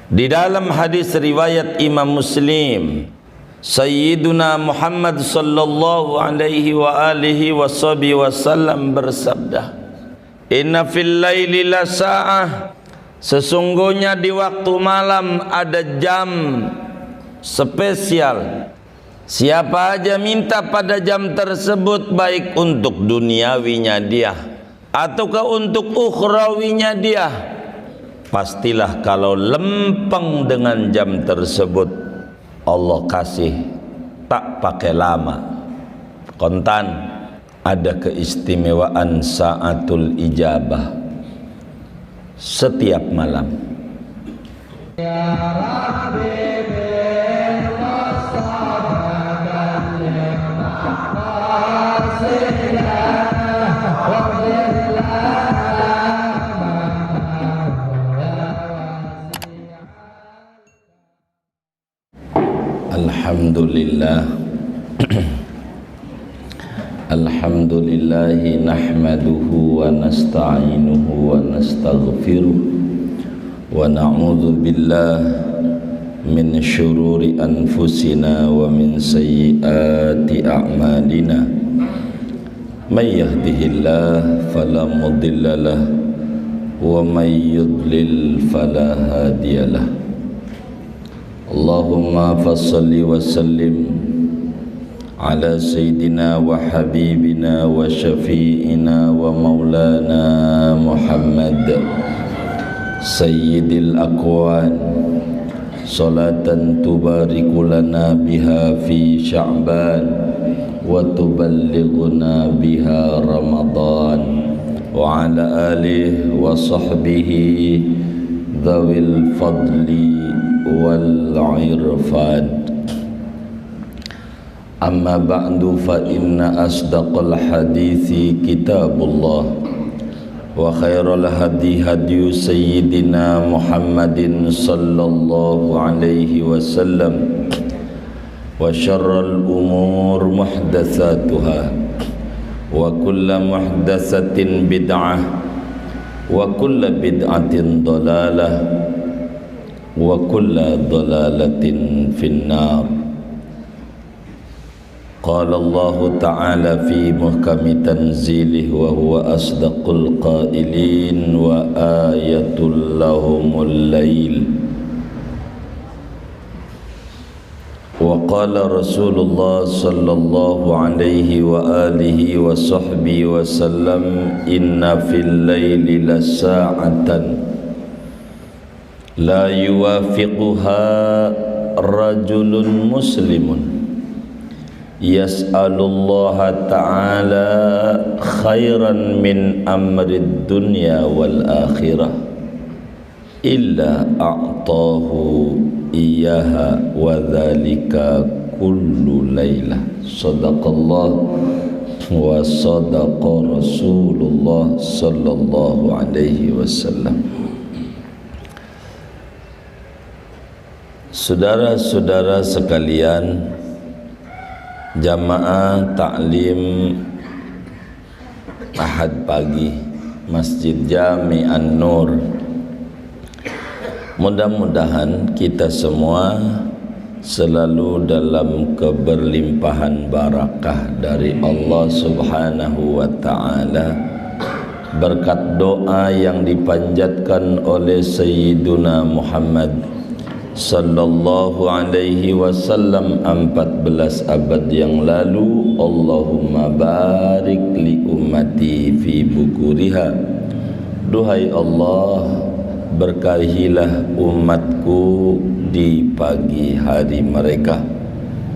Di dalam hadis riwayat Imam Muslim, Sayyiduna Muhammad sallallahu alaihi wa alihi wasallam bersabda, "Inna fil laili la sa'ah." Sesungguhnya di waktu malam ada jam spesial. Siapa aja minta pada jam tersebut, baik untuk duniawinya dia ataukah untuk ukhrawinya dia, pastilah kalau lempeng dengan jam tersebut, Allah kasih tak pakai lama, kontan. Ada keistimewaan saatul ijabah setiap malam. Ya Rabbi, Alhamdulillah. Alhamdulillahi nahmaduhu wa nasta'inuhu wa nastaghfiruh wa na'udzu billah min syururi anfusina wa min sayyiati a'malina. May yahdihillah fala mudhillalah wa may yudlil fala hadiyalah. Allahumma fassalli wa sallim ala sayyidina wa habibina wa syafi'ina wa maulana Muhammad sayyidil aqwan, salatan tubariku lana biha fi sya'ban wa tuballighuna biha ramadan, wa ala alihi wa sahbihi dhawil fadli wal irfan. Amma ba'du, fa inna asdaqal hadithi kitabullah wa khairal hadi hadiyu sayyidina Muhammadin sallallahu alaihi wasallam wa syarral umur muhdatsatuha wa kullu muhdatsatin bid'ah wa kullu bid'atin dhalalah wa kullu dhalalatin finnar. Qala Allah Ta'ala fi muhkami tanzilih wa huwa asdaqul qailin wa ayatul lahumul lail. Wa qala Rasulullah sallallahu alaihi wa alihi wa sahbihi wa sallam, inna fil laili lasa'atan la yuwafiquha rajulun muslimun yas'alullaha ta'ala khairan min amrid dunya wal akhirah illa a'tahu iyaha wa dhalika kullu laylah. Sadaqallah wa sadaqa Rasulullah sallallahu alaihi wasallam. Saudara-saudara sekalian, jamaah taklim Ahad pagi Masjid Jami An-Nur, mudah-mudahan kita semua selalu dalam keberlimpahan barakah dari Allah Subhanahu wa ta'ala, berkat doa yang dipanjatkan oleh Sayyiduna Muhammad sallallahu alaihi wasallam 14 abad yang lalu. Allahumma barik li ummati fi bukuriha. Duhai Allah, berkahilah umatku di pagi hari mereka.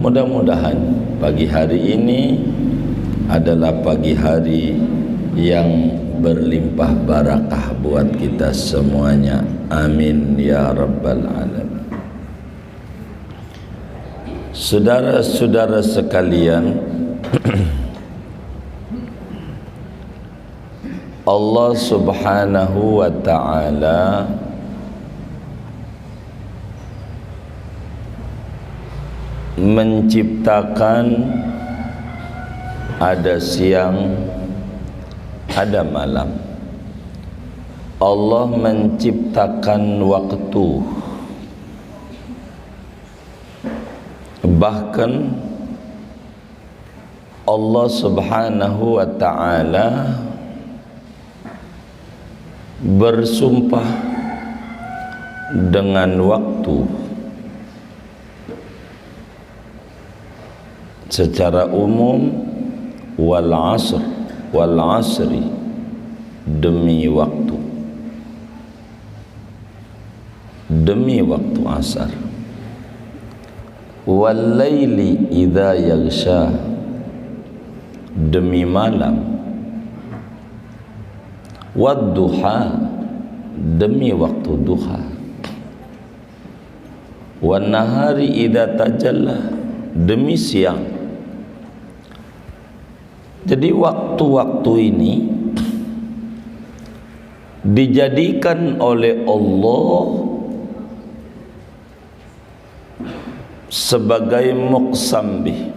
Mudah-mudahan pagi hari ini adalah pagi hari yang berlimpah barakah buat kita semuanya. Amin ya rabbal alamin. Saudara-saudara sekalian, Allah Subhanahu wa ta'ala menciptakan ada siang, ada malam. Allah menciptakan waktu Bahkan Allah Subhanahu wa ta'ala bersumpah dengan waktu secara umum, wal asri, demi waktu asar, wal laili idza yaghsha, demi malam, wad duha, demi waktu duha, wan nahari idza tajalla, demi siang. Jadi waktu-waktu ini dijadikan oleh Allah sebagai muqsam bih,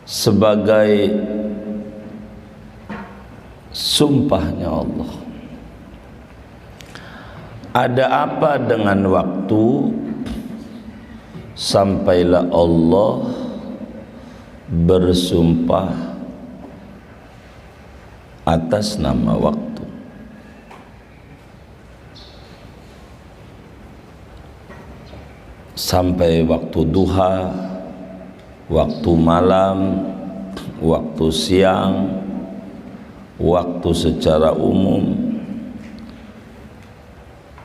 sebagai sumpahnya Allah. Ada apa dengan waktu sampailah Allah bersumpah atas nama waktu. Sampai waktu duha, waktu malam, waktu siang, waktu secara umum.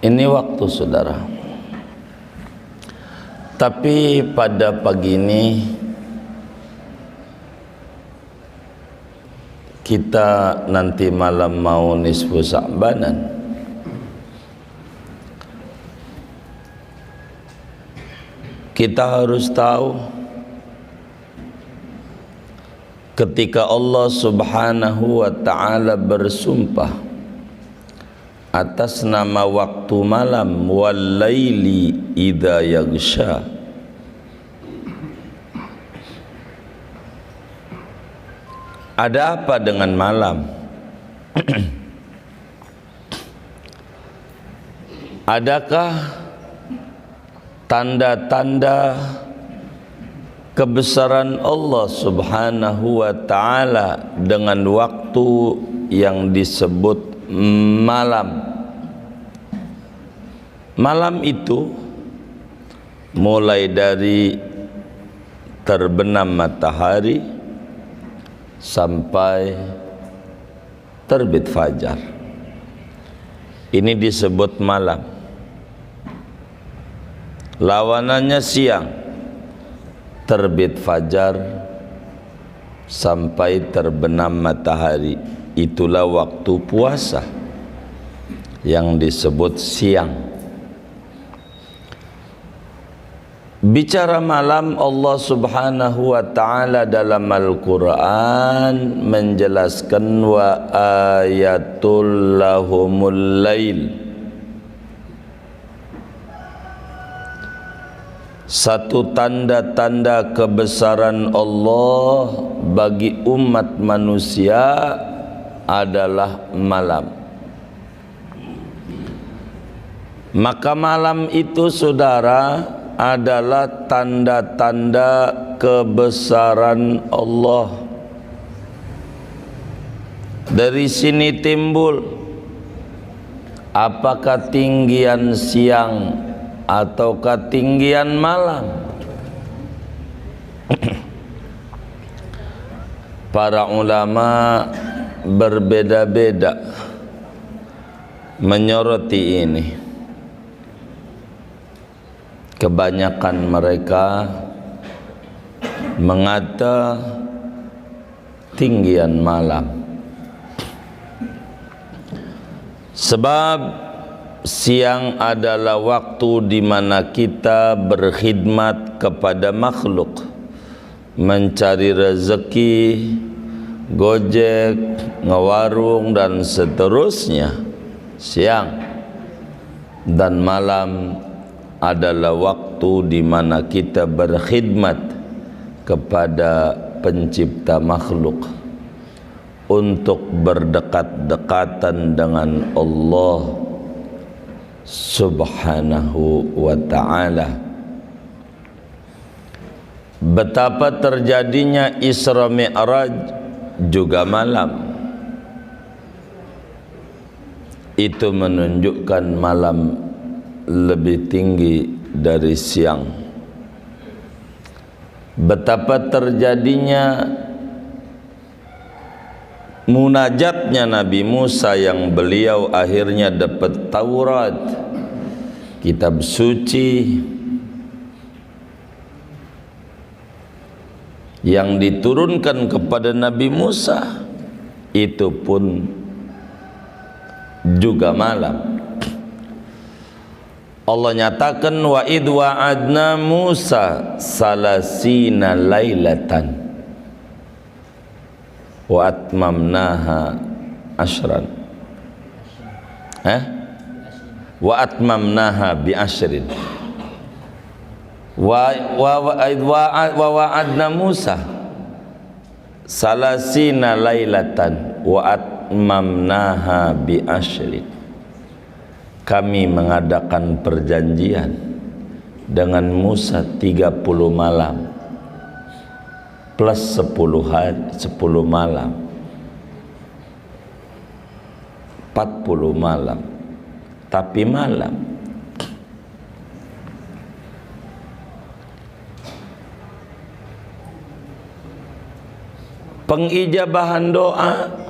Ini waktu, saudara. Tapi pada pagi ini kita nanti malam mau nisfu Sa'banan. Kita harus tahu ketika Allah Subhanahu wa ta'ala bersumpah atas nama waktu malam, wal laili idza yaghsha, ada apa dengan malam? Adakah tanda-tanda kebesaran Allah Subhanahu wa ta'ala dengan waktu yang disebut malam? Malam itu mulai dari terbenam matahari sampai terbit fajar. Ini disebut malam. Lawanannya siang, terbit fajar sampai terbenam matahari. Itulah waktu puasa yang disebut siang. Bicara malam, Allah Subhanahu wa ta'ala dalam Al-Quran menjelaskan wa ayatul lahumul lail. Satu tanda-tanda kebesaran Allah bagi umat manusia adalah malam. Maka malam itu, saudara, adalah tanda-tanda kebesaran Allah. Dari sini timbul apakah tinggian siang atau ketinggian malam. Para ulama berbeda-beda menyoroti ini. Kebanyakan mereka mengata tinggian malam, sebab siang adalah waktu di mana kita berkhidmat kepada makhluk, mencari rezeki, gojek, ngewarung dan seterusnya. Siang dan malam adalah waktu di mana kita berkhidmat kepada pencipta makhluk untuk berdekat-dekatan dengan Allah Subhanahu wa ta'ala. betapa terjadinya Isra Mi'raj juga malam. Itu menunjukkan malam lebih tinggi dari siang. Betapa terjadinya munajatnya Nabi Musa yang beliau akhirnya dapat Taurat, kitab suci yang diturunkan kepada Nabi Musa, itu pun juga malam. Allah nyatakan wa id wa'adna Musa salasina lailatan wa atmamnaha ashran. Wa atmamnaha bi ashrin. Wa wa'adna Musa salasina lailatan wa atmamnaha bi ashrin. Kami mengadakan perjanjian dengan Musa 30 malam plus 10 hari, 10 malam, 40 malam, tapi malam. Pengijabahan doa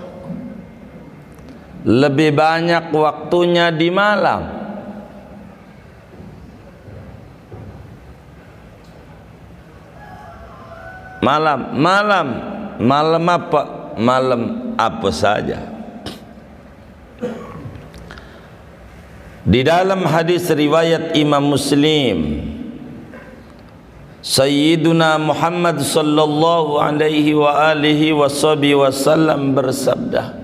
lebih banyak waktunya di malam. Malam apa? Malam apa saja. Di dalam hadis riwayat Imam Muslim, Sayyiduna Muhammad sallallahu alaihi wa alihi wasallam bersabda,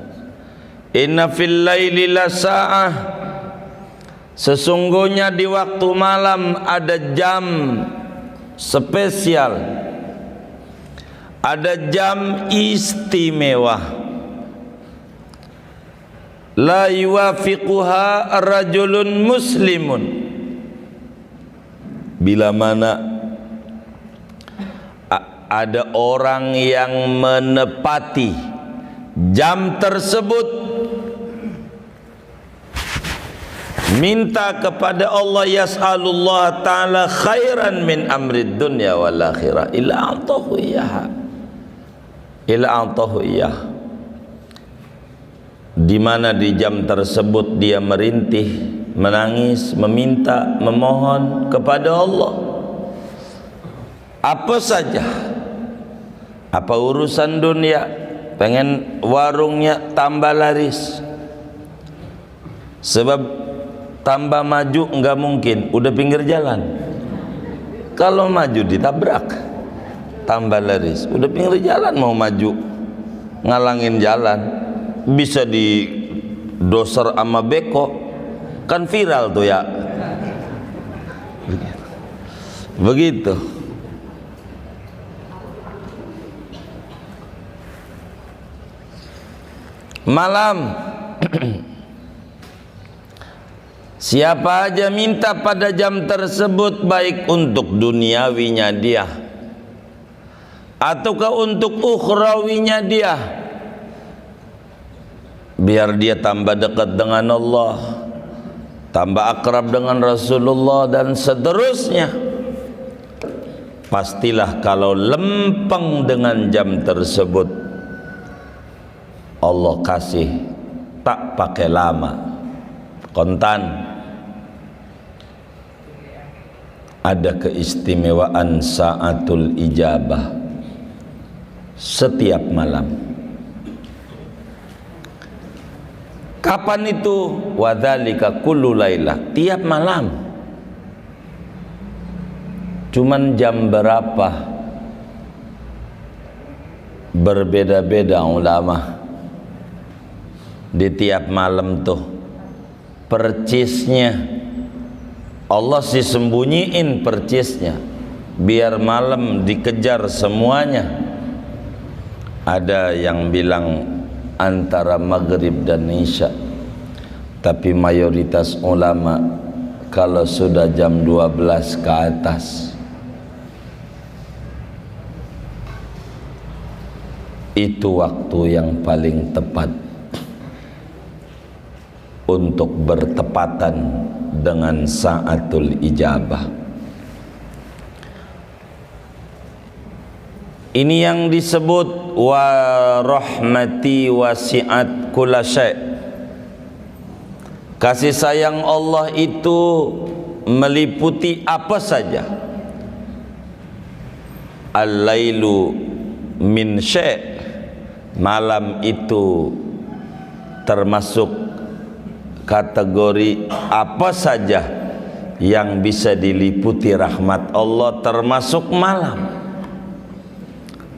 inna fil laili la sa'ah, sesungguhnya di waktu malam ada jam spesial, ada jam istimewa, la yuwafiquha rajulun muslimun, bila mana ada orang yang menepati jam tersebut, minta kepada Allah, yas'alullah ta'ala khairan min amrid dunya wal akhirah illa a'tahu iyah, di mana di jam tersebut dia merintih, menangis, meminta, memohon kepada Allah apa saja, apa urusan dunia, pengen warungnya tambah laris, sebab tambah maju enggak mungkin, udah pinggir jalan. Kalau maju ditabrak, tambah laris. Udah pinggir jalan mau maju, ngalangin jalan, bisa di doser sama beko, kan viral tuh ya. Begitu. Malam. Siapa aja minta pada jam tersebut, baik untuk duniawinya dia ataukah untuk ukhrawinya dia, biar dia tambah dekat dengan Allah, tambah akrab dengan Rasulullah dan seterusnya, pastilah kalau lempeng dengan jam tersebut, Allah kasih tak pakai lama, kontan. Ada keistimewaan sa'atul ijabah setiap malam. Kapan itu? Wadzalika kullu lailah, tiap malam. Cuman jam berapa berbeda-beda ulama di tiap malam tuh. Percisnya Allah sih sembunyiin percisnya, biar malam dikejar semuanya. Ada yang bilang antara maghrib dan isya, tapi mayoritas ulama kalau sudah jam 12 ke atas itu waktu yang paling tepat untuk bertepatan dengan saatul ijabah. Ini yang disebut wa rahmati wasi'at kulla syai'. Kasih sayang Allah itu meliputi apa saja. Al-lailu min syai', malam itu termasuk kategori apa saja yang bisa diliputi rahmat Allah, termasuk malam.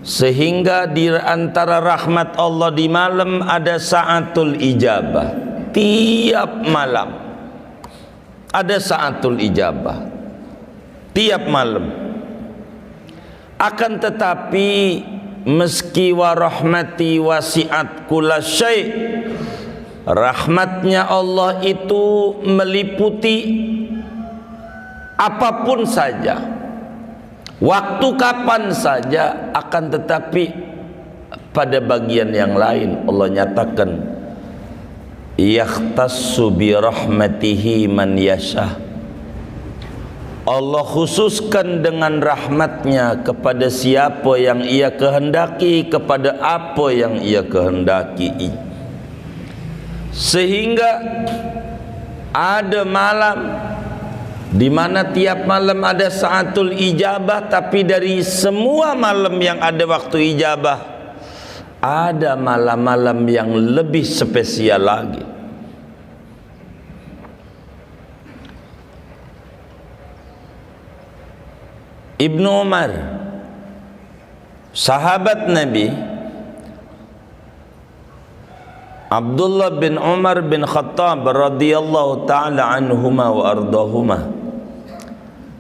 Sehingga di antara rahmat Allah di malam ada saatul ijabah. Tiap malam ada saatul ijabah, tiap malam. Akan tetapi meski wa rahmati wasi'at kulla syai', rahmatnya Allah itu meliputi apapun saja, waktu kapan saja. Akan tetapi pada bagian yang lain Allah nyatakan yakhtassu bi rahmatihi man yasha. Allah khususkan dengan rahmatnya kepada siapa yang ia kehendaki, kepada apa yang ia kehendaki. Sehingga ada malam di mana tiap malam ada saatul ijabah, tapi dari semua malam yang ada waktu ijabah, ada malam-malam yang lebih spesial lagi. Ibnu Umar, sahabat Nabi, Abdullah bin Umar bin Khattab radhiyallahu ta'ala anhuma wa ardahuma,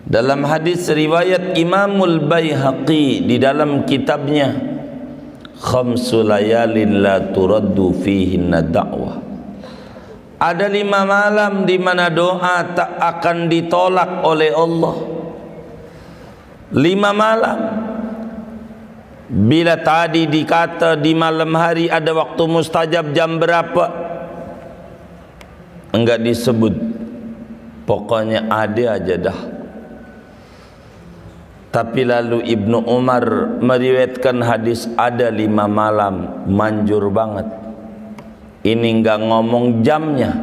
dalam hadis riwayat Imamul Baihaqi di dalam kitabnya Khamsu layalin la turaddu fihinna da'wah, ada 5 malam di mana doa tak akan ditolak oleh Allah. 5 malam. Bila tadi dikata di malam hari ada waktu mustajab jam berapa, enggak disebut, pokoknya ada aja dah. Tapi lalu Ibnu Umar meriwayatkan hadis ada 5 malam, manjur banget. Ini enggak ngomong jamnya,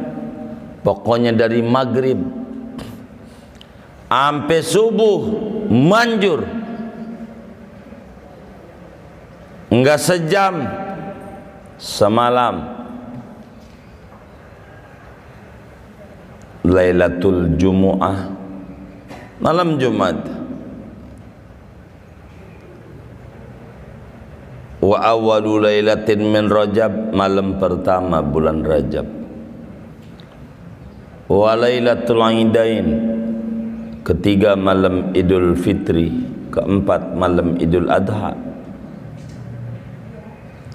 pokoknya dari maghrib sampai subuh manjur, enggak sejam, semalam. Lailatul Jumu'ah, malam Jumat. Wa awwalu lailatin min Rajab, malam pertama bulan Rajab. Wa lailatul Idain, ketiga malam Idul Fitri, keempat malam Idul Adha.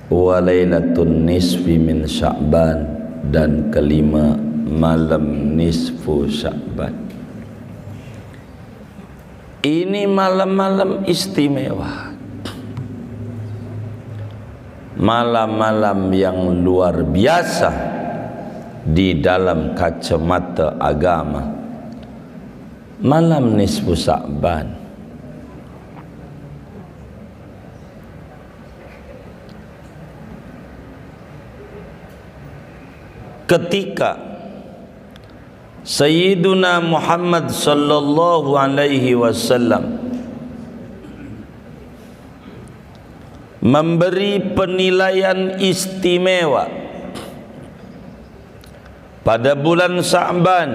Wa lailatun nisfi min Sya'ban, dan kelima malam nisfu Sya'ban. Ini malam-malam istimewa, malam-malam yang luar biasa di dalam kacamata agama. Malam nisfu Sya'ban, ketika Sayyiduna Muhammad sallallahu alaihi wasallam memberi penilaian istimewa pada bulan Sya'ban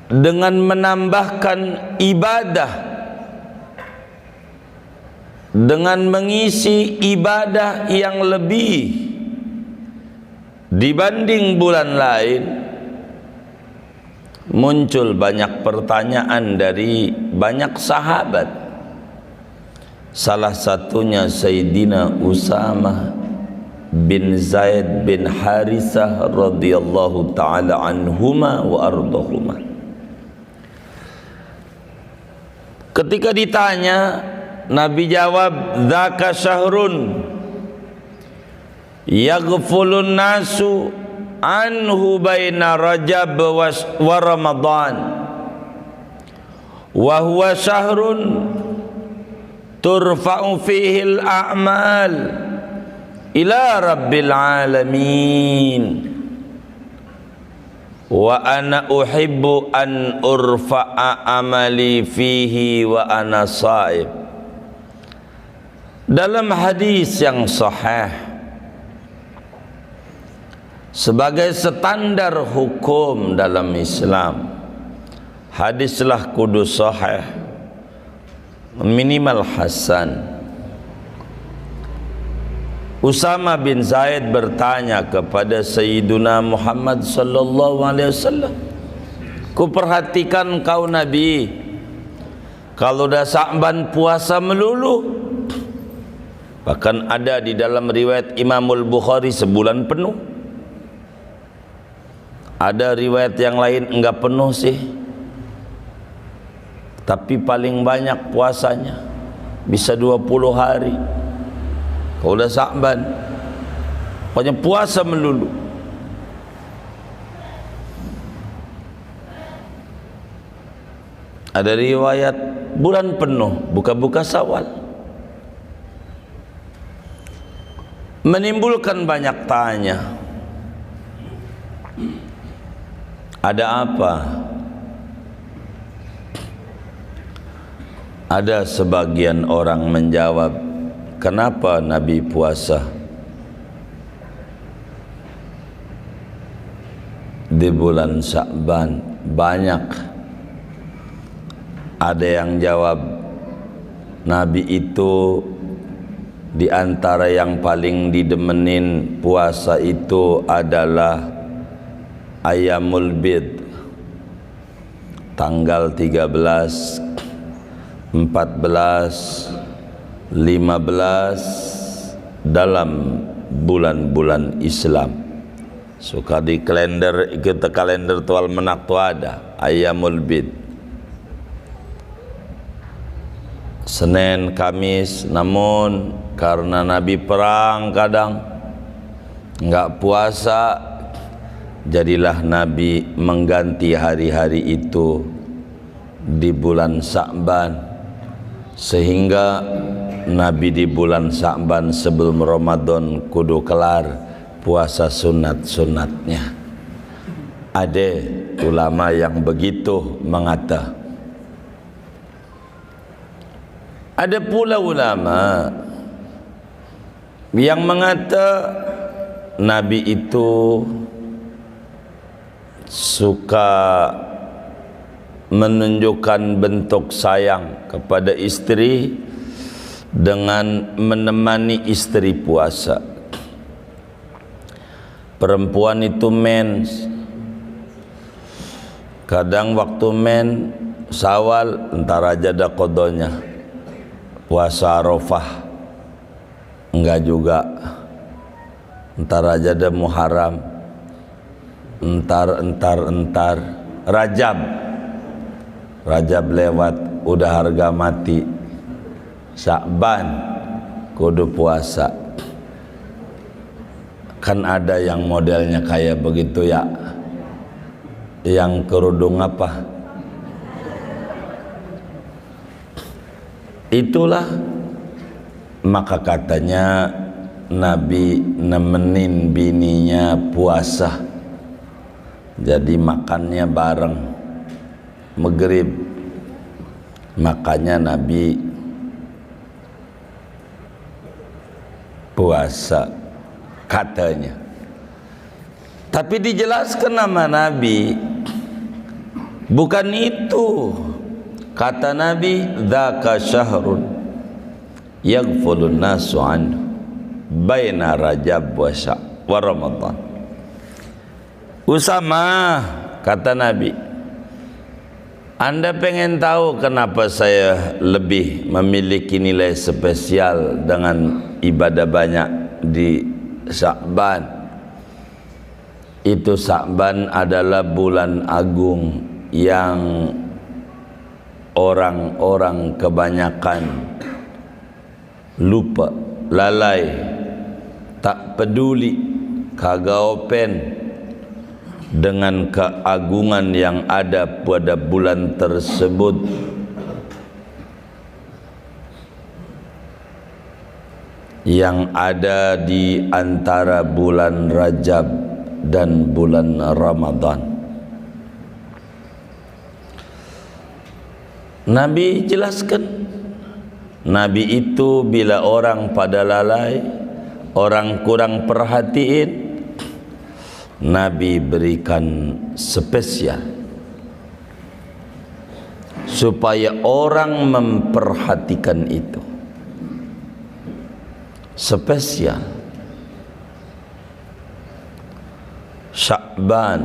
dengan menambahkan ibadah, dengan mengisi ibadah yang lebih dibanding bulan lain, muncul banyak pertanyaan dari banyak sahabat. Salah satunya Sayyidina Usamah bin Zaid bin Harithah radhiyallahu ta'ala anhuma wa ardahuma. Ketika ditanya Nabi jawab, dzaka syahrun yaghfulun nasu anhu baina Rajab wa Ramadan wa huwa syahrun turfa'u fihi al-a'mal ila rabbil alamin wa ana uhibbu an urfa'a amali fihi wa ana sha'ib. Dalam hadis yang sahih, sebagai standar hukum dalam Islam, hadislah kudu sahih, minimal hasan. Usama bin Zaid bertanya kepada Sayyiduna Muhammad sallallahu alaihi wasallam, ku perhatikan kau Nabi, kalau dah Sa'ban puasa melulu. Bahkan ada di dalam riwayat Imamul Bukhari sebulan penuh. Ada riwayat yang lain enggak penuh sih, tapi paling banyak puasanya bisa 20 hari. Kalau udah Sa'ban, pokoknya puasa melulu. Ada riwayat bulan penuh, buka-buka Syawal. Menimbulkan banyak tanya, ada apa? Ada sebagian orang menjawab, kenapa Nabi puasa di bulan Sa'ban? Banyak. Ada yang jawab, Nabi itu di antara yang paling didemenin puasa itu adalah Ayyamul Bid, tanggal 13, 14, 15 dalam bulan-bulan Islam. Suka di kalender, ikut kalender tual menak tu ada Ayyamul Bid, Senin, Kamis. Namun karena Nabi perang kadang enggak puasa, jadilah Nabi mengganti hari-hari itu di bulan Sa'ban, sehingga Nabi di bulan Sa'ban sebelum Ramadan kudu kelar puasa sunat-sunatnya. Ada ulama yang begitu mengata. Ada pula ulama yang mengata Nabi itu suka menunjukkan bentuk sayang kepada istri dengan menemani istri puasa. Perempuan itu mens, kadang waktu men Syawal entar aja dah kodonya. Puasa Arafah enggak juga, entar aja dah Muharram, entar Rajab lewat udah harga mati. Sa'ban kudu puasa. Kan ada yang modelnya kayak begitu ya, yang kerudung apa, itulah. Maka katanya Nabi nemenin bininya puasa, jadi makannya bareng maghrib. Makanya Nabi puasa katanya. Tapi dijelaskan nama Nabi bukan itu. Kata Nabi, dzaka syahrun yaghfulun nasu anhu baina Rajab wa Ramadan. Usama, kata Nabi, Anda pengen tahu kenapa saya lebih memiliki nilai spesial dengan ibadah banyak di Sa'ban? Itu Sa'ban adalah bulan agung yang orang-orang kebanyakan lupa, lalai, tak peduli, kagak open dengan keagungan yang ada pada bulan tersebut. Yang ada di antara bulan Rajab dan bulan Ramadan. Nabi jelaskan, Nabi itu bila orang pada lalai, orang kurang perhatiin, Nabi berikan spesial supaya orang memperhatikan itu. Spesial Sya'ban,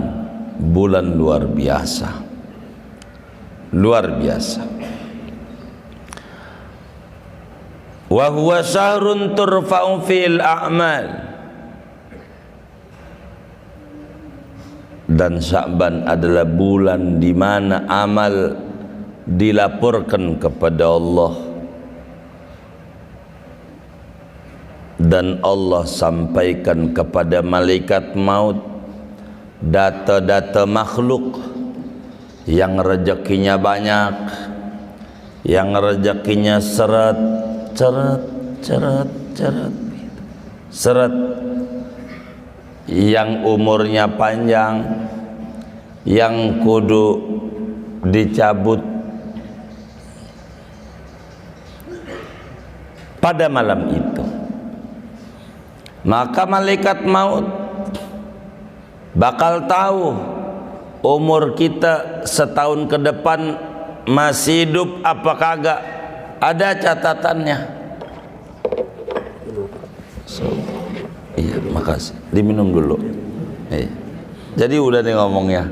bulan luar biasa, luar biasa. Wa huwa syahrun turfa'u fil a'mal, dan Sya'ban adalah bulan di mana amal dilaporkan kepada Allah, dan Allah sampaikan kepada malaikat maut data-data makhluk yang rezekinya banyak, yang rezekinya seret, yang umurnya panjang, yang kudu dicabut pada malam itu. Maka malaikat maut bakal tahu umur kita setahun ke depan masih hidup apa kagak. Ada catatannya. Iya, makasih. Diminum dulu. Jadi udah nih ngomongnya.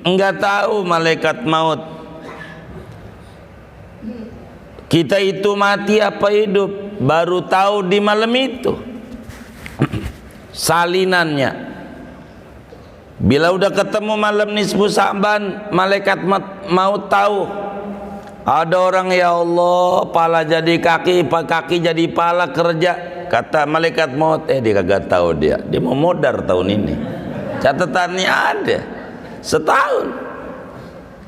Enggak tahu malaikat maut kita itu mati apa hidup, baru tahu di malam itu. Salinannya, bila udah ketemu malam nisfu Sya'ban, malaikat maut tahu. Ada orang, ya Allah, pala jadi kaki, kaki jadi pala, kerja. Kata malaikat maut, dia kagak tahu, dia mau modar tahun ini. Catatannya ada, setahun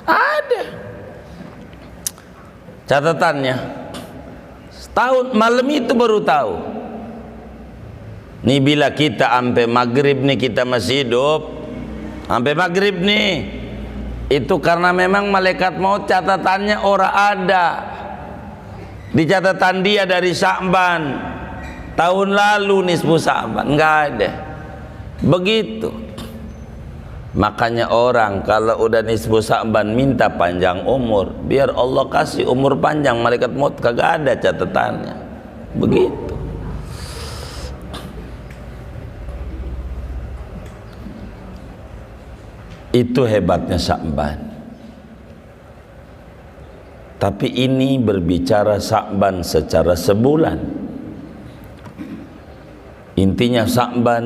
ada catatannya, setahun. Malam itu baru tahu. Nih bila kita sampai maghrib nih kita masih hidup, sampai maghrib nih, itu karena memang malaikat maut catatannya ora ada di catatan dia dari Sya'ban tahun lalu, nisfu Sya'ban nggak ada. Begitu. Makanya orang kalau udah nisfu Sya'ban minta panjang umur, biar Allah kasih umur panjang. Malaikat maut kagak ada catatannya. Begitu. Itu hebatnya Sya'ban. Tapi ini berbicara Sya'ban secara sebulan. Intinya Sya'ban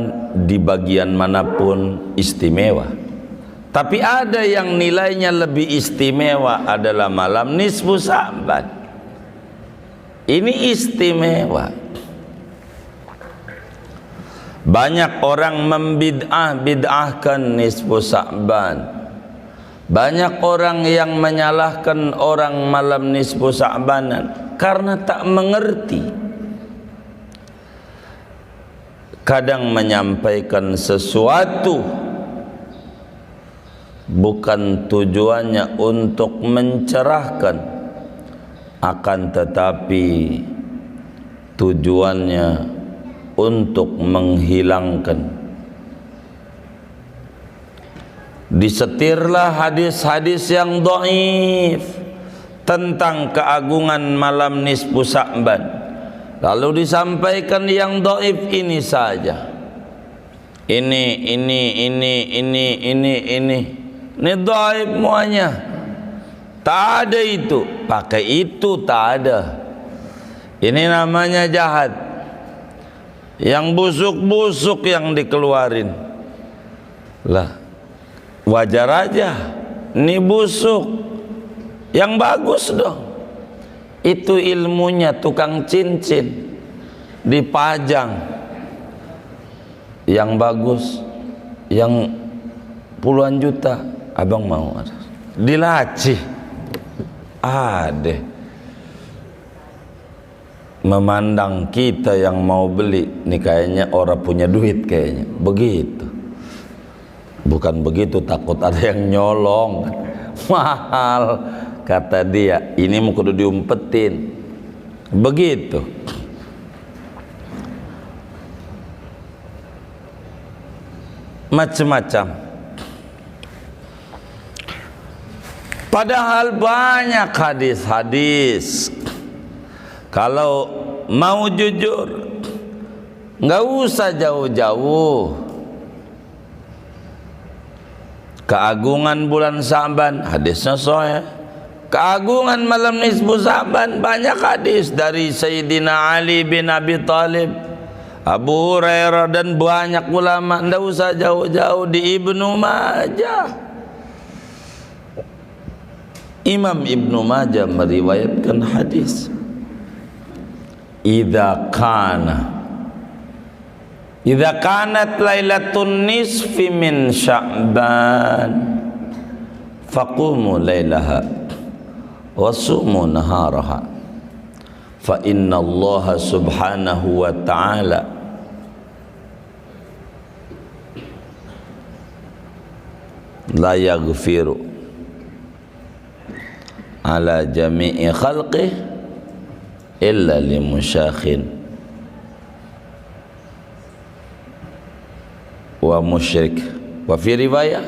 di bagian manapun istimewa. Tapi ada yang nilainya lebih istimewa adalah malam nisfu Sya'ban. Ini istimewa. Banyak orang bid'ahkan nisfu Sya'ban. Banyak orang yang menyalahkan orang malam nisfu Sya'banan karena tak mengerti. Kadang menyampaikan sesuatu bukan tujuannya untuk mencerahkan, akan tetapi tujuannya untuk menghilangkan. Disetirlah hadis-hadis yang dhaif tentang keagungan malam nisfu Sya'ban, lalu disampaikan yang dhaif ini saja. Ini dhaif semuanya. Tak ada itu, pakai itu tak ada. Ini namanya jahat. Yang busuk-busuk yang dikeluarin. Lah, wajar aja. Ini busuk. Yang bagus dong. Itu ilmunya tukang cincin, dipajang yang bagus, yang puluhan juta, abang mau? Dilaci ada. Memandang kita yang mau beli, nih kayaknya orang punya duit kayaknya, begitu. Bukan begitu, takut ada yang nyolong, mahal kata dia, ini mau kudu diumpetin, begitu. Macam-macam. Padahal banyak hadis-hadis. Kalau mau jujur, nggak usah jauh-jauh. Keagungan bulan Sa'ban, hadisnya sahih. Keagungan malam nisfu Sa'ban, banyak hadis dari Sayyidina Ali bin Abi Thalib, Abu Hurairah, dan banyak ulama. Nggak usah jauh-jauh, di Ibnu Majah. Imam Ibnu Majah meriwayatkan hadis, Idza kanat lailatun nisfi min Sya'ban faqumu lailaha wa sumu naharaha fa inna Allah subhanahu wa ta'ala la yaghfiru ala jami'i khalqihi illa limusyakhin wa musyrik, wa fi riwayah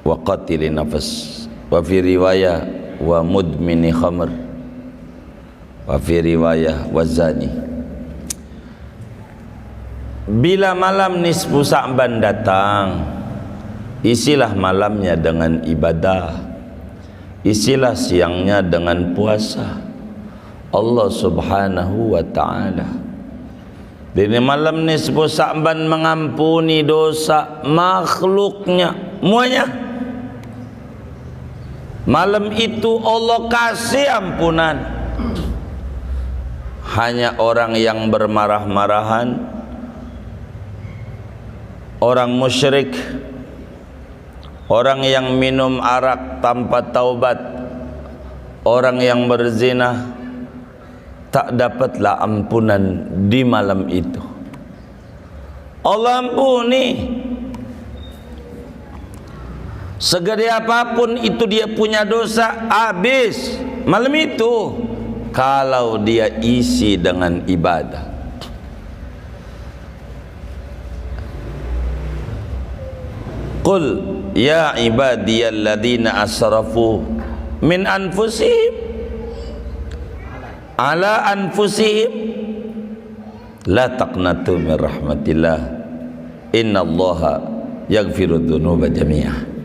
wa qatili nafas, wa fi riwayah wa mudmini khamr, wa fi riwayah wa zani. Bila malam nisfu Sa'ban datang, isilah malamnya dengan ibadah, isilah siangnya dengan puasa Allah subhanahu wa ta'ala. Di malam nisfu Sa'ban mengampuni dosa makhluknya semuanya. Malam itu Allah kasih ampunan. Hanya orang yang bermarah-marahan, orang musyrik, orang yang minum arak tanpa taubat, orang yang berzina, tak dapatlah ampunan di malam itu. Allah ampuni. Segede apapun itu dia punya dosa, habis malam itu kalau dia isi dengan ibadah. Qul ya ibadiyalladzina asrafu min anfusihim ala anfusihim la taqnatu min rahmatillah innallaha yaghfiru dzunuba jami'ah.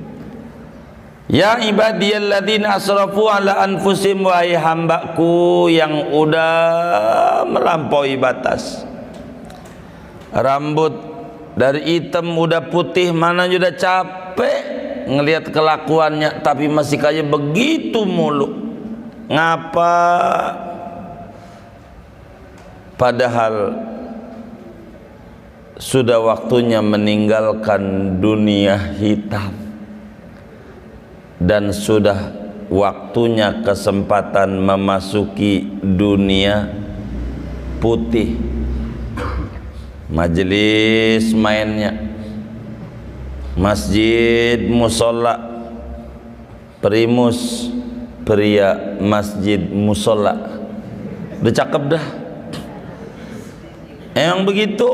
Ya ibadiyalladzina asrafu ala anfusihim, wahai hambaku yang udah melampaui batas. Rambut dari hitam udah putih, mana udah capek ngelihat kelakuannya, tapi masih kayak begitu mulu. Ngapa? Padahal sudah waktunya meninggalkan dunia hitam dan sudah waktunya kesempatan memasuki dunia putih. Majelis mainnya, masjid musola, primus pria masjid musola, udah cakep dah. Emang begitu.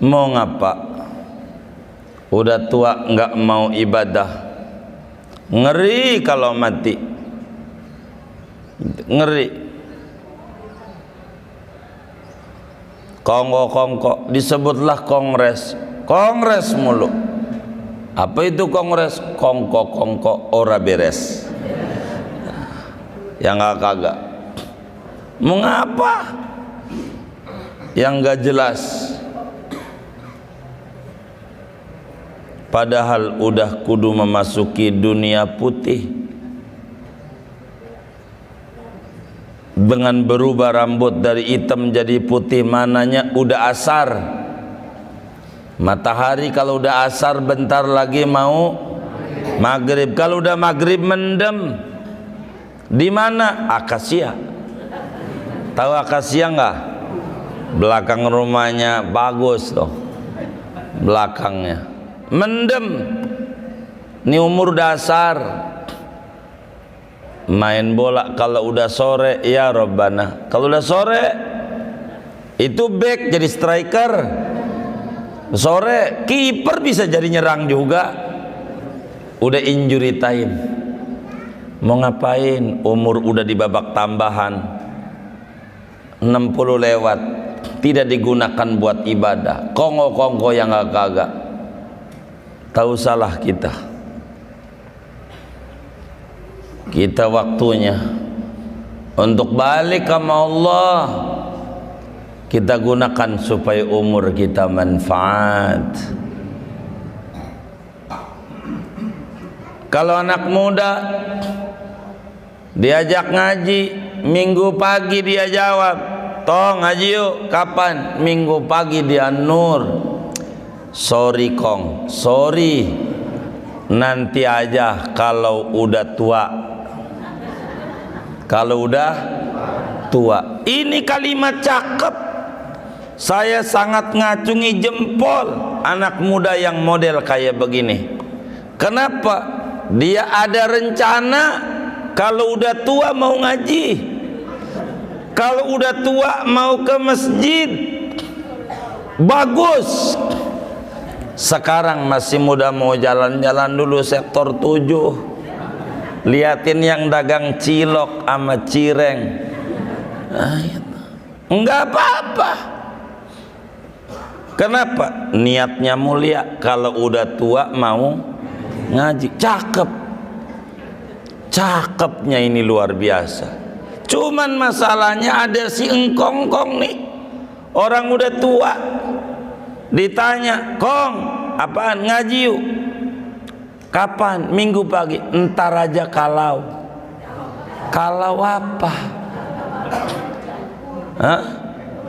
Mau ngapa? Udah tua nggak mau ibadah. Ngeri kalau mati. Ngeri. Kongko-kongko disebutlah kongres. Kongres mulu. Apa itu kongres? Kongko-kongko ora beres. Yang nggak kagak. Mengapa? Yang gak jelas. Padahal udah kudu memasuki dunia putih. dengan berubah rambut dari hitam jadi putih, mananya udah asar. Matahari kalau udah asar bentar lagi mau maghrib. Kalau udah maghrib mendem. Di mana? Akasia. Tahu akasia nggak? Belakang rumahnya bagus tuh. Belakangnya mendem. Ini umur dasar. Main bola kalau udah sore, ya Rabbana. Kalau udah sore itu back jadi striker. Sore kiper bisa jadi nyerang juga. Udah injury time. Mau ngapain? Umur udah di babak tambahan 60 lewat, tidak digunakan buat ibadah. Kongko-kongko yang agak-agak. Tahu salah kita. Kita waktunya untuk balik sama Allah, kita gunakan supaya umur kita manfaat. Kalau anak muda diajak ngaji, minggu pagi dia jawab, "Toh ngaji yuk." Kapan? Minggu pagi dia Nur. Sorry Kong, sorry. Nanti aja kalau udah tua. Kalau udah tua. Ini kalimat cakep. Saya sangat ngacungi jempol anak muda yang model kayak begini. Kenapa? Dia ada rencana kalau udah tua mau ngaji, kalau udah tua mau ke masjid. Bagus. Sekarang masih muda mau jalan-jalan dulu sektor 7. Liatin yang dagang cilok sama cireng. Enggak apa-apa. Kenapa? Niatnya mulia. Kalau udah tua mau ngaji. Cakep. Cakepnya ini luar biasa. Cuman masalahnya ada si engkong-kong nih. Orang udah tua. Ditanya, "Kong, apaan? Ngaji yuk." Kapan? Minggu pagi. Entar aja kalau. Kalau apa? Hah?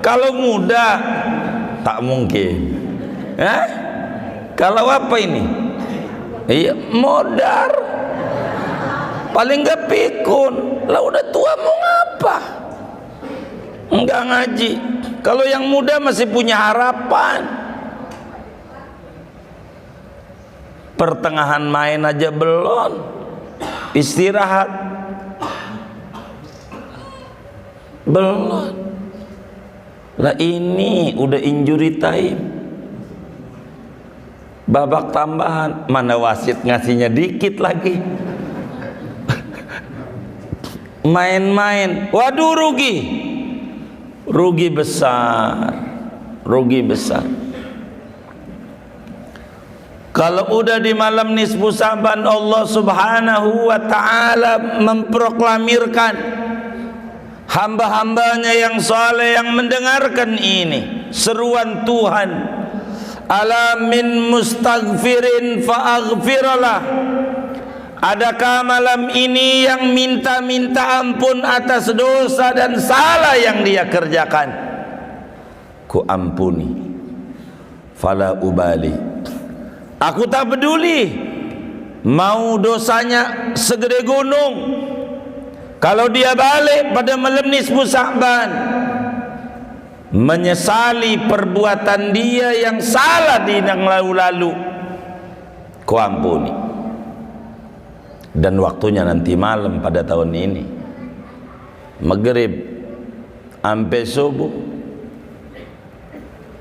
Kalau muda tak mungkin. Hah? Kalau apa ini? Iya, modar. Paling gak pikun. Lah udah tua mau ngapa? Enggak ngaji. Kalau yang muda masih punya harapan. Pertengahan main aja belum, istirahat belum. Lah ini udah injury time, babak tambahan, mana wasit ngasihnya dikit lagi. Main-main, waduh rugi, rugi besar, rugi besar. Kalau udah di malam nisfu Sa'ban, Allah subhanahu wa ta'ala memproklamirkan hamba-hambanya yang saleh yang mendengarkan ini seruan Tuhan, "Ala min mustaghfirin fa'aghfiralah." Adakah malam ini yang minta-minta ampun atas dosa dan salah yang dia kerjakan? Ku ampuni. Fala ubali. Aku tak peduli mau dosanya segede gunung. Kalau dia balik pada malam nisfu Sa'ban, menyesali perbuatan dia yang salah di yang lalu-lalu, ku ampuni. Dan waktunya nanti malam pada tahun ini, maghrib sampai subuh.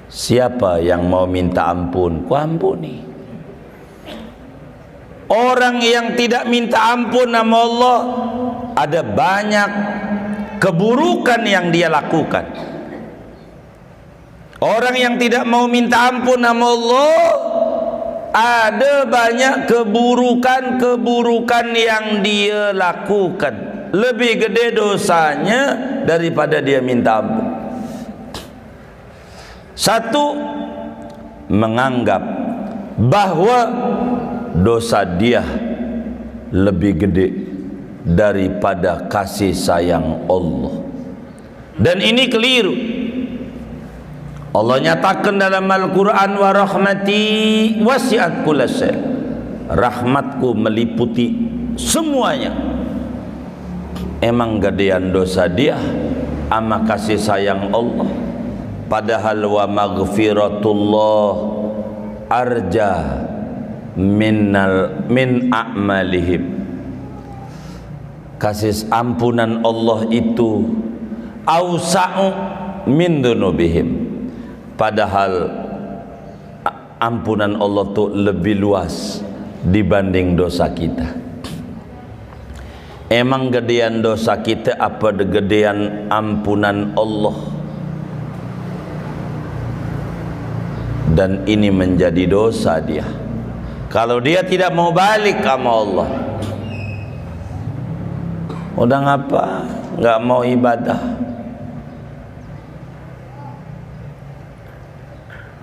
Siapa yang mau minta ampun, ku ampuni. Orang yang tidak minta ampun nama Allah, ada banyak keburukan yang dia lakukan. Orang yang tidak mau minta ampun nama Allah, ada banyak keburukan-keburukan yang dia lakukan. Lebih gede dosanya daripada dia minta ampun. Satu, menganggap bahwa dosa dia lebih gede daripada kasih sayang Allah. Dan ini keliru. Allah nyatakan dalam Al-Quran, wa rahmati wasi'at kulla syai'. Rahmatku meliputi semuanya. Emang gedean dosa dia ama kasih sayang Allah. Padahal wa maghfiratullah arja min a'malihim. Kasih ampunan Allah itu ausa'u min dunubihim. Padahal ampunan Allah itu lebih luas dibanding dosa kita. Emang gedean dosa kita apa gedean ampunan Allah? Dan ini menjadi dosa dia kalau dia tidak mau balik sama Allah. Udah ngapa? Nggak mau ibadah.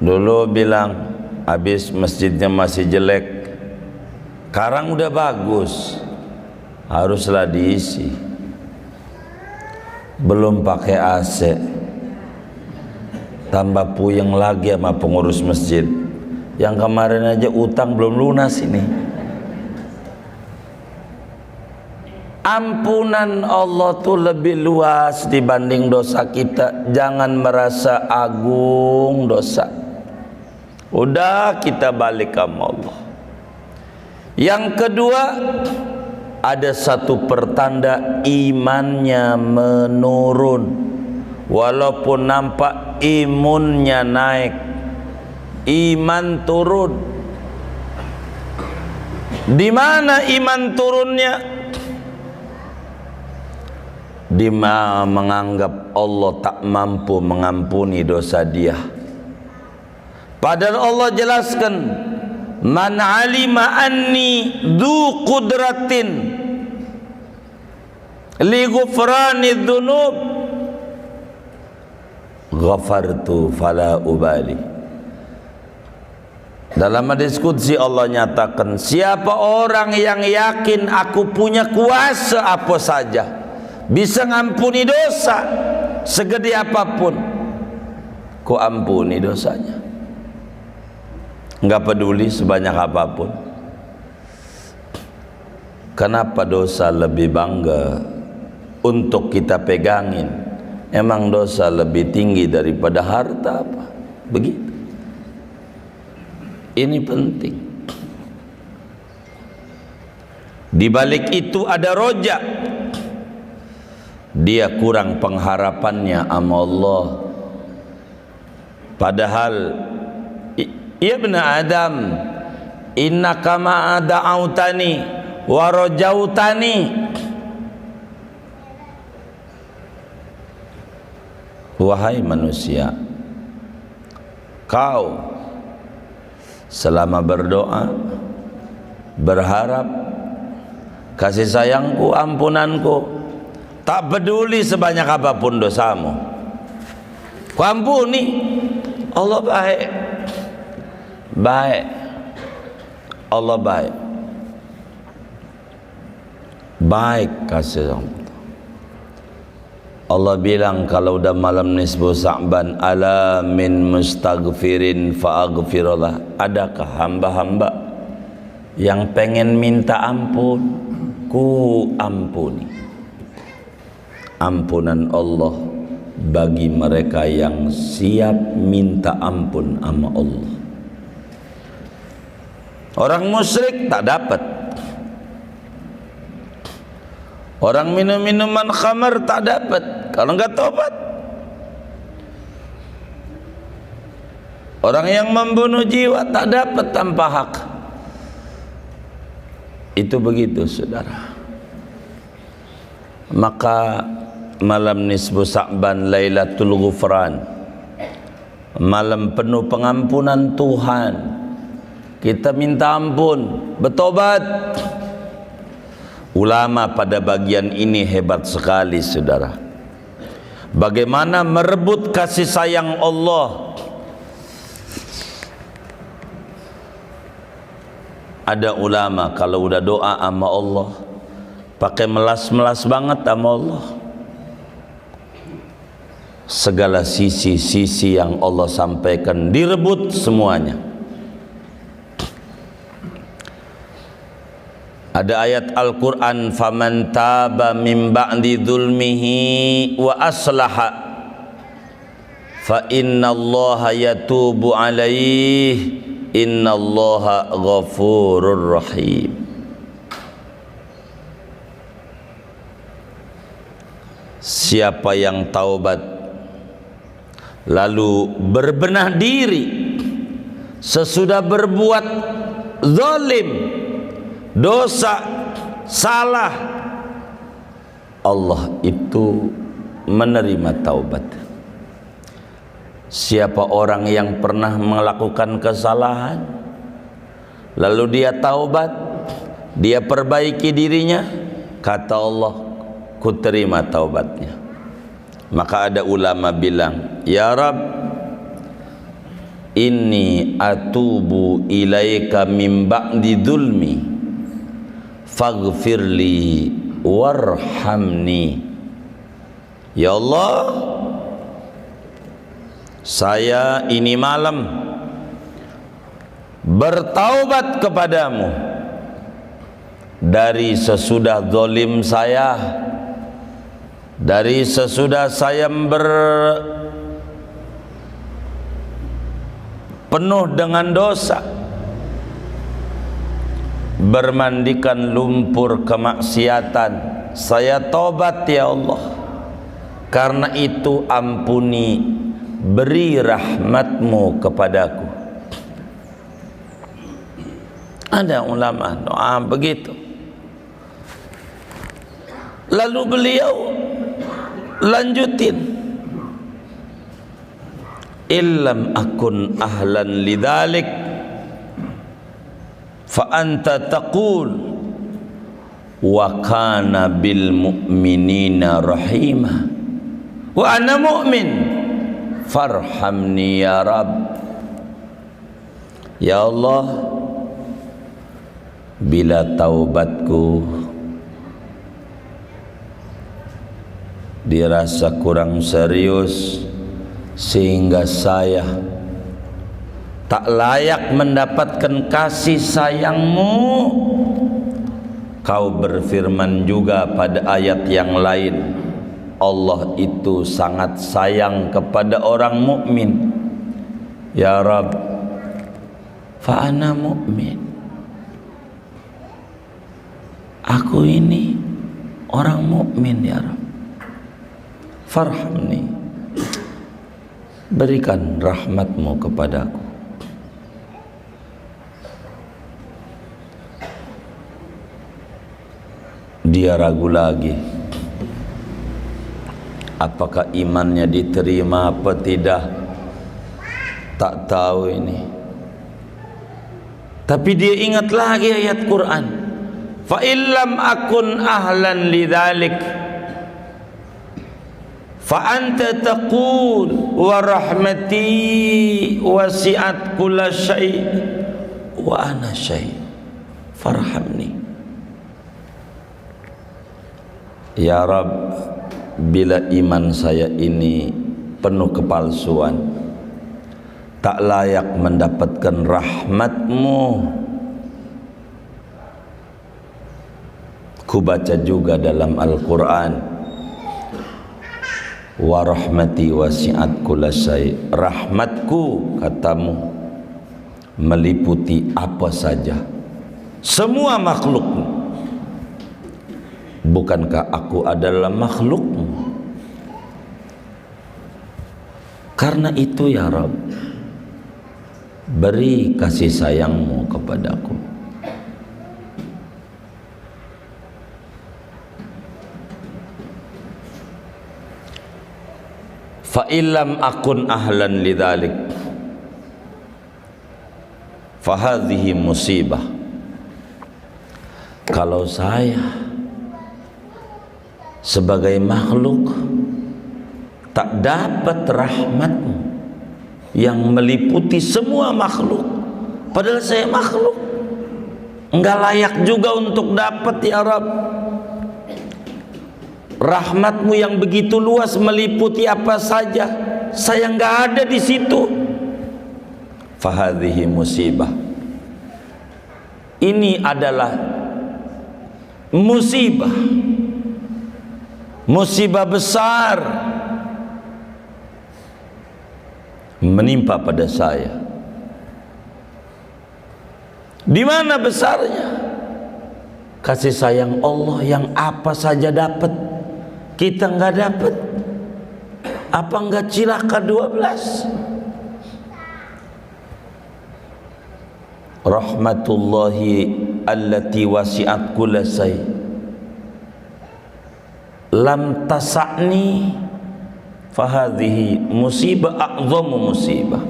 Dulu bilang habis masjidnya masih jelek, sekarang udah bagus, haruslah diisi. Belum pakai AC, tambah puyeng lagi sama pengurus masjid. Yang kemarin aja utang belum lunas ini. Ampunan Allah tuh lebih luas dibanding dosa kita. Jangan merasa agung dosa. Udah kita balik ke Allah. Yang kedua, ada satu pertanda imannya menurun. Walaupun nampak imunnya naik, iman turun. Di mana iman turunnya? Dia menganggap Allah tak mampu mengampuni dosa dia. Padahal Allah jelaskan, man alima anni dzu qudratin li ghufrani dzunub ghafartu fala ubali. Dalam hadis qudsi Allah nyatakan, siapa orang yang yakin aku punya kuasa apa saja, bisa ngampuni dosa segede apapun, ku ampuni dosanya. Enggak peduli sebanyak apapun. Kenapa dosa lebih bangga untuk kita pegangin? Emang dosa lebih tinggi daripada harta apa? Begitu. Ini penting. Di balik itu ada rojak. Dia kurang pengharapannya sama Allah. Padahal ya ibn Adam, innaka ma da'autani wa rajautani. Wahai manusia, kau selama berdoa, berharap kasih sayangku, ampunanku, tak peduli sebanyak apapun dosamu, ku ampuni. Allah baik. Baik, Allah baik, baik kasih Allah. Allah bilang kalau udah malam nisfu Sa'ban, ala min mustaghfirin fa'aghfirullah. Adakah hamba-hamba yang pengen minta ampun, ku ampuni. Ampunan Allah bagi mereka yang siap minta ampun sama Allah. Orang musyrik tak dapat. Orang minum minuman khamar tak dapat kalau enggak tobat. Orang yang membunuh jiwa tak dapat tanpa hak. Itu begitu, saudara. Maka malam nisfu Sa'ban, Lailatul Ghufran, malam penuh pengampunan Tuhan. Kita minta ampun, bertobat. Ulama pada bagian ini hebat sekali, saudara. Bagaimana merebut kasih sayang Allah. Ada ulama kalau udah doa sama Allah pakai melas-melas banget sama Allah. segala sisi-sisi yang Allah sampaikan direbut semuanya. Ada ayat Al-Quran, faman taba min ba'di dzulmihi wa aslaha fa innallaha yatubu alaihi innallaha ghafurur rahim. Siapa yang taubat lalu berbenah diri sesudah berbuat zalim, dosa, salah, Allah itu menerima taubat. Siapa orang yang pernah melakukan kesalahan lalu dia taubat, dia perbaiki dirinya, kata Allah, ku terima taubatnya. Maka ada ulama bilang, ya Rab, inni atubu ilaika min ba'di dzulmi faghfirli warhamni. Ya Allah, saya ini malam bertaubat kepadamu dari sesudah zalim saya, dari sesudah saya penuh dengan dosa, bermandikan lumpur kemaksiatan, saya tobat ya Allah. Karena itu ampuni, beri rahmatmu kepadaku. Ada ulama doa begitu. Lalu beliau lanjutin, illam akun ahlan lidzalik fa anta taqul wa kana bil mu'minina rahima wa ana mu'min farhamni ya Rabb. Ya Allah, bila taubatku dirasa kurang serius sehingga saya tak layak mendapatkan kasih sayangmu, kau berfirman juga pada ayat yang lain, Allah itu sangat sayang kepada orang mukmin. Ya Rabb, fa ana mu'min, aku ini orang mukmin ya Rabb, farhamni, berikan rahmatmu kepadaku. Dia ragu lagi, apakah imannya diterima apa tidak, tak tahu ini. Tapi dia ingat lagi ayat Quran, fa illam akun ahlan lidzalik fa anta taqul wa rahmati wasi'at kulla syai' wa ana syai' farhamni. Ya Rabb, bila iman saya ini penuh kepalsuan, tak layak mendapatkan rahmatmu. Ku baca juga dalam Al-Quran, wa rahmati wasi'at kulla syai', rahmatku katamu meliputi apa saja, semua makhlukmu. Bukankah aku adalah makhlukmu? Karena itu ya Rabb, beri kasih sayangmu kepadaku. Fa illam akun ahlan lidzalik fa hadhihi musibah. Kalau saya sebagai makhluk tak dapat rahmatmu yang meliputi semua makhluk, padahal saya makhluk, enggak layak juga untuk dapat ya Rabb. Rahmatmu yang begitu luas meliputi apa saja, saya nggak ada di situ. Fahadhihi musibah. Ini adalah musibah, musibah besar menimpa pada saya. Di mana besarnya? Kasih sayang Allah yang apa saja dapat, kita nggak dapat. Apa nggak cilaka 12? Rahmatullahi allati wasi'at kulla syai' lam tasa'ni fahadhihi musibah a'zamu musibah.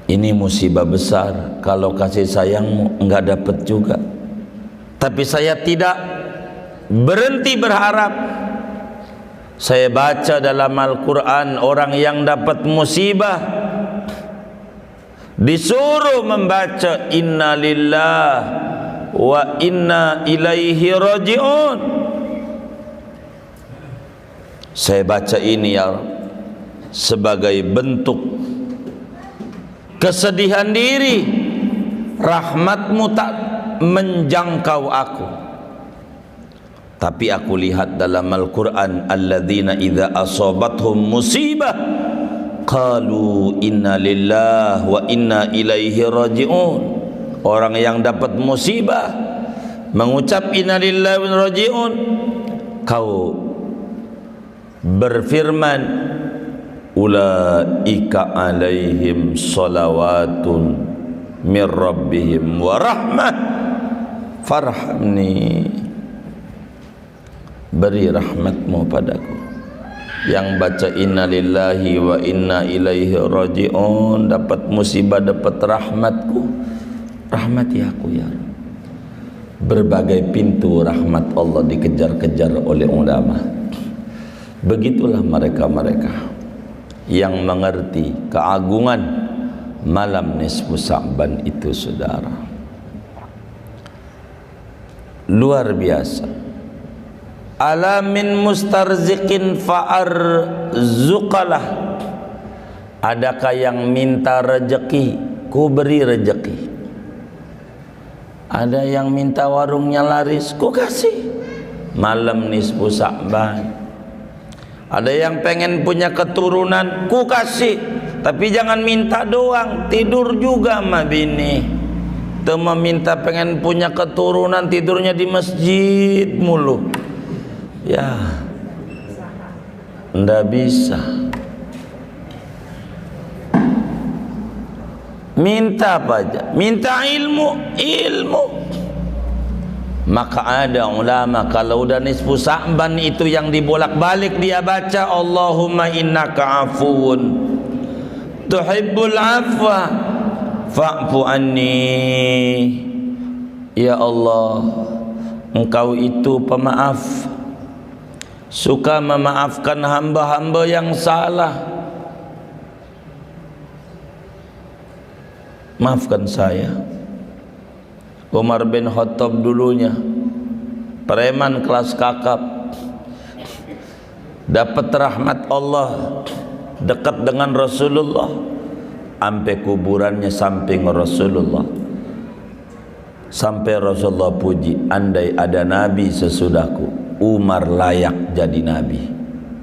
Ini musibah besar. Kalau kasih sayangmu enggak dapat juga. Tapi saya tidak berhenti berharap. Saya baca dalam Al-Quran, orang yang dapat musibah disuruh membaca inna lillah wa inna ilaihi raji'un. Saya baca ini ya Rabb, sebagai bentuk kesedihan diri. Rahmatmu tak menjangkau aku, tapi aku lihat dalam Al-Quran, alladzina idza asabathum musibah qalu inna lillah wa inna ilaihi raji'un. Orang yang dapat musibah mengucap inna lillahi wa inna raji'un, kau berfirman ulaika alaihim salawatun min rabbihim wa rahmah farhamni. Beri rahmatmu padaku. Yang baca inna lillahi wa inna ilaihi raji'un dapat musibah, dapat rahmatku. Rahmati aku ya Rabb. Berbagai pintu rahmat Allah dikejar-kejar oleh ulama. Begitulah mereka-mereka yang mengerti keagungan malam nisfu Sa'ban itu, saudara. Luar biasa. Ala min mustarziqin fa'arzuqalah. Adakah yang minta rezeki, ku beri rezeki. Ada yang minta warungnya laris, ku kasih. Malam nisfu Sa'ban. Ada yang pengen punya keturunan, ku kasih. Tapi jangan minta doang, tidur juga sama bini. Temu minta pengen punya keturunan, tidurnya di masjid mulu. Ya, ndak bisa. Minta apa aja, minta ilmu. Maka ada ulama kalau udah nisfu Sa'ban itu yang dibolak-balik dia baca Allahumma innaka afuwun tuhibbul afwa fa'fu anni. Ya Allah, Engkau itu pemaaf, suka memaafkan hamba-hamba yang salah. Maafkan saya. Umar bin Khattab dulunya preman kelas kakap, dapat rahmat Allah, dekat dengan Rasulullah, sampai kuburannya samping Rasulullah. Sampai Rasulullah puji, andai ada nabi sesudahku, Umar layak jadi nabi,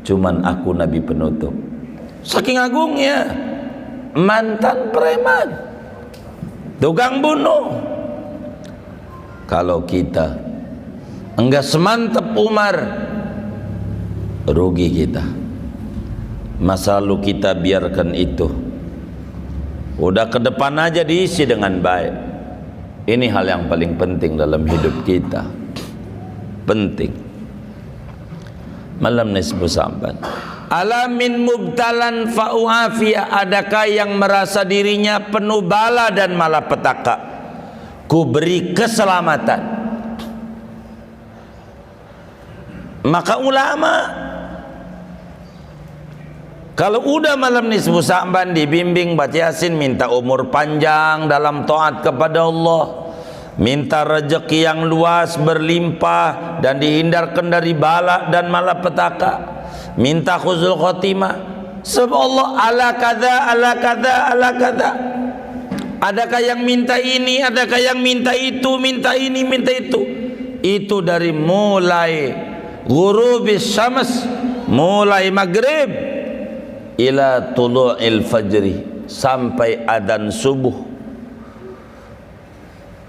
cuman aku nabi penutup. Saking agungnya. Mantan preman, tukang bunuh. Kalau kita enggak semantap Umar, rugi kita. Masa lalu kita biarkan itu, udah ke depan aja diisi dengan baik. Ini hal yang paling penting dalam hidup kita. Penting. Malam nisfu Sa'ban. Alamin mubtalan fa'u'afiyah. Adakah yang merasa dirinya penuh bala dan malapetaka, ku beri keselamatan. Maka ulama kalau udah malam nisfu Sa'ban dibimbing baca Yasin, minta umur panjang dalam taat kepada Allah, minta rezeki yang luas berlimpah dan dihindarkan dari bala dan malapetaka, minta husnul khotimah. Sebab Allah ala kadza ala kadza ala kadza. Adakah yang minta ini, adakah yang minta itu, minta ini, minta itu. Itu dari mulai ghurubis syams, mulai maghrib ila tulu'il fajri, sampai adzan subuh.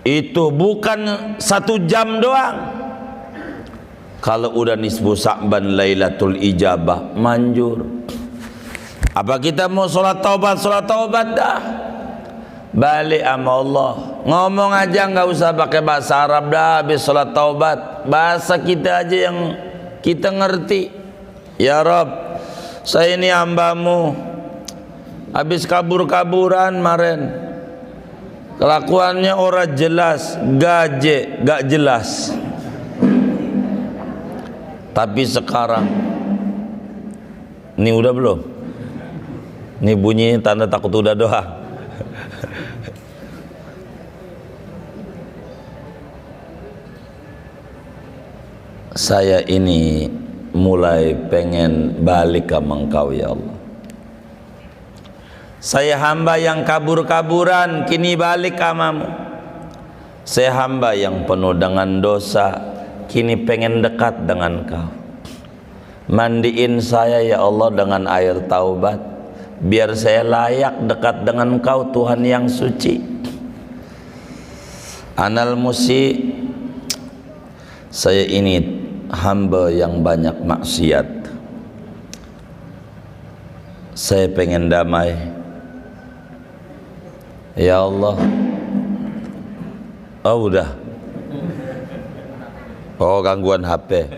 Itu bukan 1 jam doang. Kalau udah nisfu Sa'ban Lailatul Ijabah, manjur. Apa kita mau sholat taubat dah, balik sama Allah. Ngomong aja, nggak usah pakai bahasa Arab dah. Habis sholat taubat, bahasa kita aja yang kita ngerti. Ya Rabb, saya ini hambamu, habis kabur-kaburan maren, kelakuannya orang jelas, gaje gak jelas. Tapi sekarang ini udah belum? Ini bunyi tanda takut udah doang. Saya ini mulai pengen balik ke Engkau ya Allah. Saya hamba yang kabur-kaburan, kini balik amamu. Saya hamba yang penuh dengan dosa, kini pengen dekat dengan Kau. Mandiin saya ya Allah dengan air taubat, biar saya layak dekat dengan Kau, Tuhan yang suci. Anal musi, saya ini hamba yang banyak maksiat. Saya pengen damai ya Allah. Oh udah, oh gangguan HP,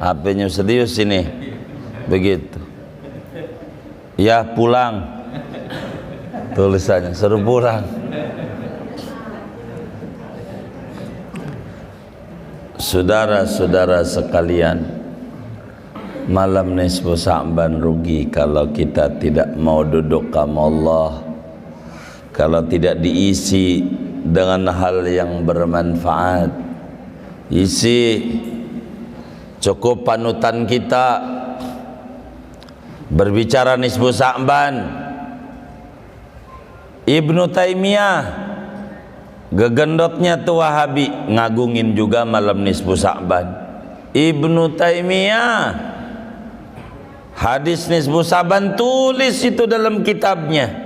HP-nya serius ini, begitu ya. Pulang tulisannya, suruh pulang. Saudara-saudara sekalian, malam nisfu Sa'ban rugi kalau kita tidak mau duduk sama Allah, kalau tidak diisi dengan hal yang bermanfaat. Isi cukup panutan kita berbicara nisfu Sa'ban. Ibnu Taimiyah, gegendotnya tuh Wahabi, ngagungin juga malam nisfu Sa'ban. Ibnu Taimiyah hadis nisfu Sa'ban tulis itu dalam kitabnya.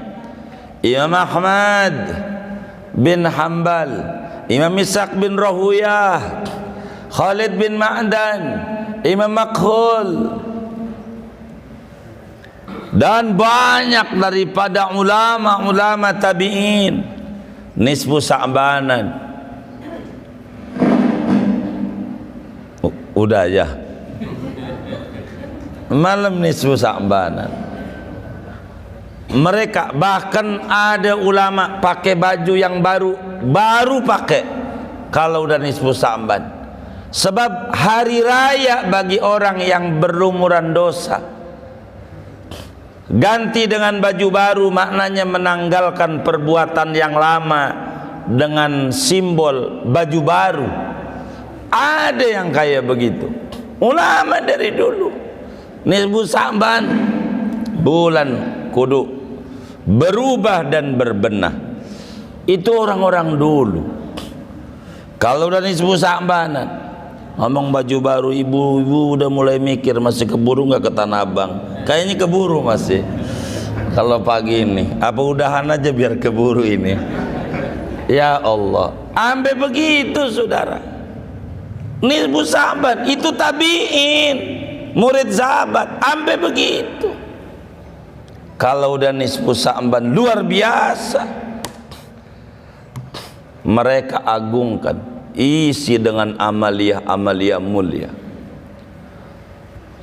Imam Ahmad bin Hanbal, Imam Ishaq bin Rahuyah, Khalid bin Ma'dan, Imam Makhul, dan banyak daripada ulama-ulama tabi'in nisfu Sa'banan. Udah ya, malam nisfu Sa'banan. Mereka bahkan ada ulama pakai baju yang baru pakai kalau udah nisfu Sa'ban. Sebab hari raya bagi orang yang berlumuran dosa, ganti dengan baju baru maknanya menanggalkan perbuatan yang lama dengan simbol baju baru. Ada yang kayak begitu, ulama dari dulu. Nisfu Sa'ban, bulan kudu berubah dan berbenah. Itu orang-orang dulu. Kalau udah nisfu Sa'banan, ngomong baju baru, ibu-ibu udah mulai mikir, masih keburu nggak ke Tanah Abang? Kayaknya keburu masih. Kalau pagi ini, apa udahan aja biar keburu ini. Ya Allah, sampai begitu saudara. Nisfu Sa'ban itu tabi'in, murid sahabat, sampai begitu. Kalau udah nisfu Sa'ban luar biasa, mereka agungkan, isi dengan amalia-amalia mulia.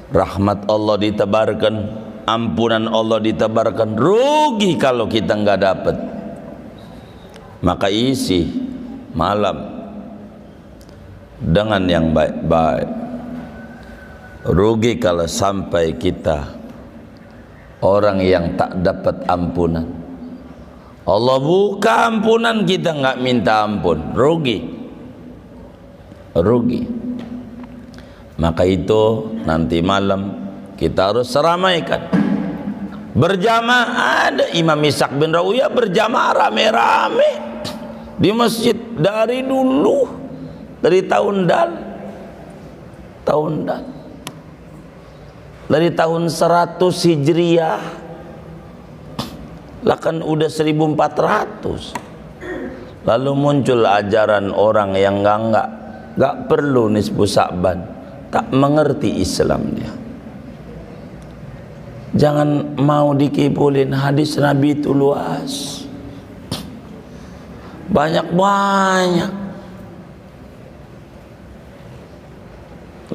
Rahmat Allah ditebarkan, ampunan Allah ditebarkan. Rugi kalau kita nggak dapat. Maka isi malam dengan yang baik-baik. Rugi kalau sampai kita orang yang tak dapat ampunan. Allah buka ampunan, kita nggak minta ampun, rugi. rugi. Maka itu nanti malam kita harus ramaikan berjamaah. Ada Imam Ishaq bin Rahuyah berjamaah rame-rame di masjid dari dulu, dari tahun dari tahun 100 Hijriah lah, kan udah 1400. Lalu muncul ajaran orang yang enggak perlu nisfu Sa'ban, tak mengerti Islam dia. Jangan mau dikibulin, hadis Nabi itu luas, banyak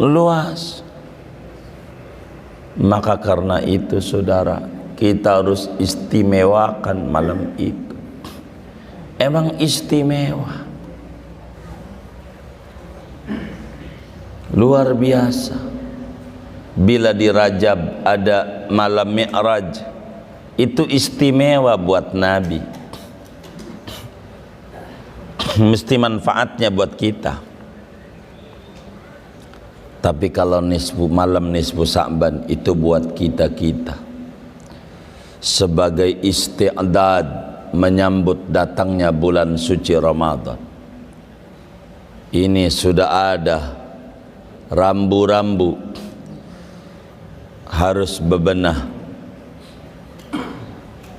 luas. Maka karena itu saudara, kita harus istimewakan malam itu. Emang istimewa, luar biasa. Bila di Rajab ada malam Mi'raj, itu istimewa buat Nabi, mesti manfaatnya buat kita. Tapi kalau malam nisfu Sa'ban itu buat kita sebagai isti'dad menyambut datangnya bulan suci Ramadan. Ini sudah ada rambu-rambu harus bebenah,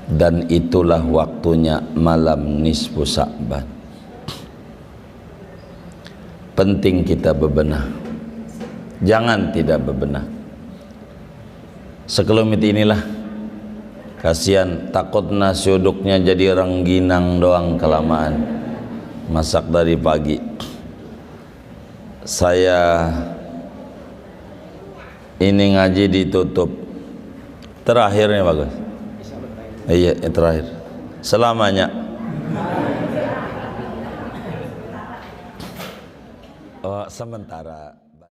dan itulah waktunya malam nisfu Sa'ban. Penting kita bebenah, jangan tidak bebenah. Sekelumit inilah, kasihan, takut nasi uduknya jadi rengginang doang kelamaan, masak dari pagi. Saya ini ngaji ditutup terakhirnya bagus. Iya, terakhir selamanya. Oh, sementara.